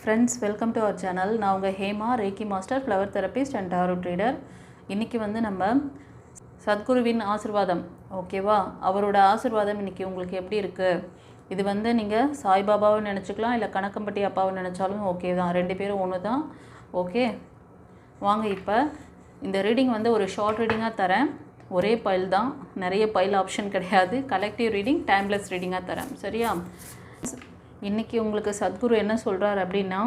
Friends, welcome to our channel. நான் உங்கள் Hema, reiki master, flower therapist and tarot reader. இன்றைக்கி நம்ம சத்குருவின் ஆசிர்வாதம், ஓகேவா, அவரோட ஆசிர்வாதம் இன்றைக்கி உங்களுக்கு எப்படி இருக்குது? இது நீங்கள் சாய்பாபாவை நினச்சிக்கலாம், இல்லை கணக்கம்பட்டி அப்பாவை நினச்சாலும் ஓகே தான், ரெண்டு பேரும் ஒன்று தான். ஓகே, வாங்க. இப்போ இந்த ரீடிங் ஒரு ஷார்ட் ரீடிங்காக தரேன். ஒரே பைல் தான், நிறைய பைல் ஆப்ஷன் கிடையாது. கலெக்டிவ் ரீடிங், டைம்லெஸ் ரீடிங்காக தரேன், சரியா? இன்றைக்கி உங்களுக்கு சத்குரு என்ன சொல்கிறார் அப்படின்னா,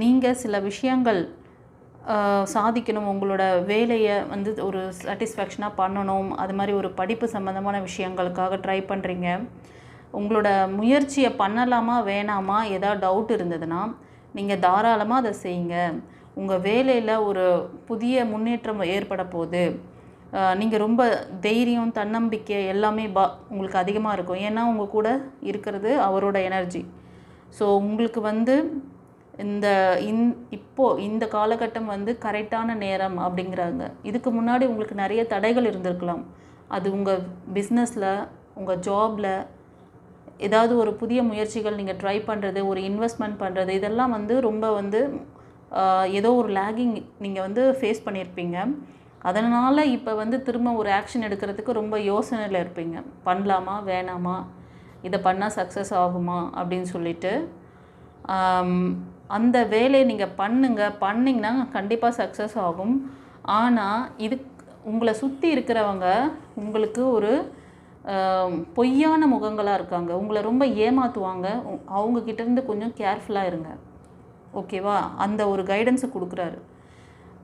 நீங்கள் சில விஷயங்கள் சாதிக்கணும், உங்களோட வேலையை ஒரு சாட்டிஸ்ஃபேக்ஷனாக பண்ணணும், அது மாதிரி ஒரு படிப்பு சம்மந்தமான விஷயங்களுக்காக ட்ரை பண்ணுறீங்க. உங்களோட முயற்சியை பண்ணலாமா வேணாமா ஏதாவது டவுட் இருந்ததுன்னா நீங்கள் தாராளமாக அதை செய்யுங்க. உங்கள் வேலையில் ஒரு புதிய முன்னேற்றம் ஏற்பட போகுது. நீங்கள் ரொம்ப தைரியம், தன்னம்பிக்கை எல்லாமே உங்களுக்கு அதிகமாக இருக்கும். ஏன்னா உங்கள் கூட இருக்கிறது அவரோட எனர்ஜி. ஸோ உங்களுக்கு இப்போது இந்த காலகட்டம் கரெக்டான நேரம் அப்படிங்கிறாங்க. இதுக்கு முன்னாடி உங்களுக்கு நிறைய தடைகள் இருந்திருக்கலாம். அது உங்கள் பிஸ்னஸில், உங்கள் ஜாபில் ஏதாவது ஒரு புதிய முயற்சிகள் நீங்கள் ட்ரை பண்ணுறது, ஒரு இன்வெஸ்ட்மெண்ட் பண்ணுறது, இதெல்லாம் ரொம்ப ஏதோ ஒரு லேகிங் நீங்கள் ஃபேஸ் பண்ணியிருப்பீங்க. அதனால் இப்போ திரும்ப ஒரு ஆக்ஷன் எடுக்கிறதுக்கு ரொம்ப யோசனையில் இருப்பீங்க. பண்ணலாமா வேணாமா, இதை பண்ணால் சக்ஸஸ் ஆகுமா அப்படின்னு சொல்லிட்டு. அந்த வேலையை நீங்கள் பண்ணிங்கன்னா கண்டிப்பாக சக்ஸஸ் ஆகும். ஆனால் உங்களை சுற்றி இருக்கிறவங்க உங்களுக்கு ஒரு பொய்யான முகங்களாக இருக்காங்க. உங்களை ரொம்ப ஏமாற்றுவாங்க. அவங்கக்கிட்டேருந்து கொஞ்சம் கேர்ஃபுல்லாக இருங்க, ஓகேவா? அந்த ஒரு கைடன்ஸை கொடுக்குறாரு.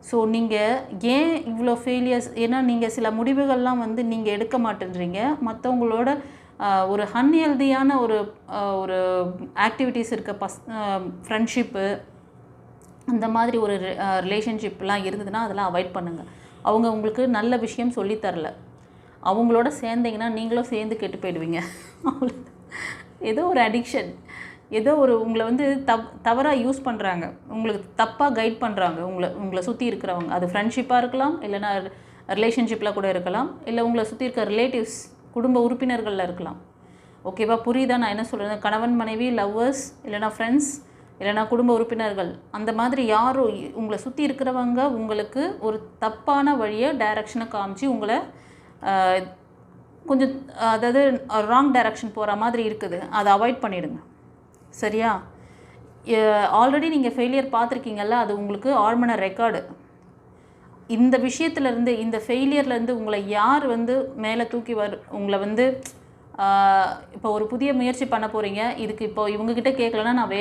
ஸோ நீங்கள் ஏன் இவ்வளோ ஃபெயிலியர்ஸ்? ஏன்னா நீங்கள் சில முடிவுகள்லாம் நீங்கள் எடுக்க மாட்டேன்றீங்க. மற்றவங்களோட ஒரு அன்ஹெல்தியான ஒரு ஆக்டிவிட்டீஸ் இருக்க ஃப்ரெண்ட்ஷிப்பு, அந்த மாதிரி ஒரு ரிலேஷன்ஷிப்லாம் இருந்ததுன்னா அதெல்லாம் அவாய்ட் பண்ணுங்கள். அவங்க உங்களுக்கு நல்ல விஷயம் சொல்லித்தரல. அவங்களோட சேர்ந்தீங்கன்னா நீங்களும் சேர்ந்து கெட்டு போயிடுவீங்க. ஏதோ ஒரு அடிக்ஷன், ஏதோ உங்களை தவறாக யூஸ் பண்ணுறாங்க, உங்களுக்கு தப்பாக கைட் பண்ணுறாங்க. உங்களை சுற்றி இருக்கிறவங்க, அது ஃப்ரெண்ட்ஷிப்பாக இருக்கலாம், இல்லைனா ரிலேஷன்ஷிப்பில் கூட இருக்கலாம், இல்லை உங்களை சுற்றி இருக்க ரிலேட்டிவ்ஸ், குடும்ப உறுப்பினர்களில் இருக்கலாம். ஓகேவா? புரியுதா நான் என்ன சொல்கிறேன்? கணவன் மனைவி, லவ்வர்ஸ், இல்லைனா ஃப்ரெண்ட்ஸ், இல்லைனா குடும்ப உறுப்பினர்கள், அந்த மாதிரி யாரும் உங்களை சுற்றி இருக்கிறவங்க உங்களுக்கு ஒரு தப்பான வழியை டைரக்ஷனை காமிச்சு உங்களை கொஞ்சம், அதாவது ராங் டைரக்ஷன் போகிற மாதிரி இருக்குது. அதை அவாய்ட் பண்ணிவிடுங்க, சரியா? ஆல்ரெடி நீங்கள் ஃபெயிலியர் பார்த்துருக்கீங்கல்ல, அது உங்களுக்கு ஆழ்மன ரெக்கார்டு. இந்த விஷயத்துலேருந்து, இந்த ஃபெயிலியர்லேருந்து உங்களை யார் மேலே தூக்கி உங்களை இப்போ ஒரு புதிய முயற்சி பண்ண போகிறீங்க. இதுக்கு இப்போ இவங்ககிட்ட கேட்கலன்னா நான்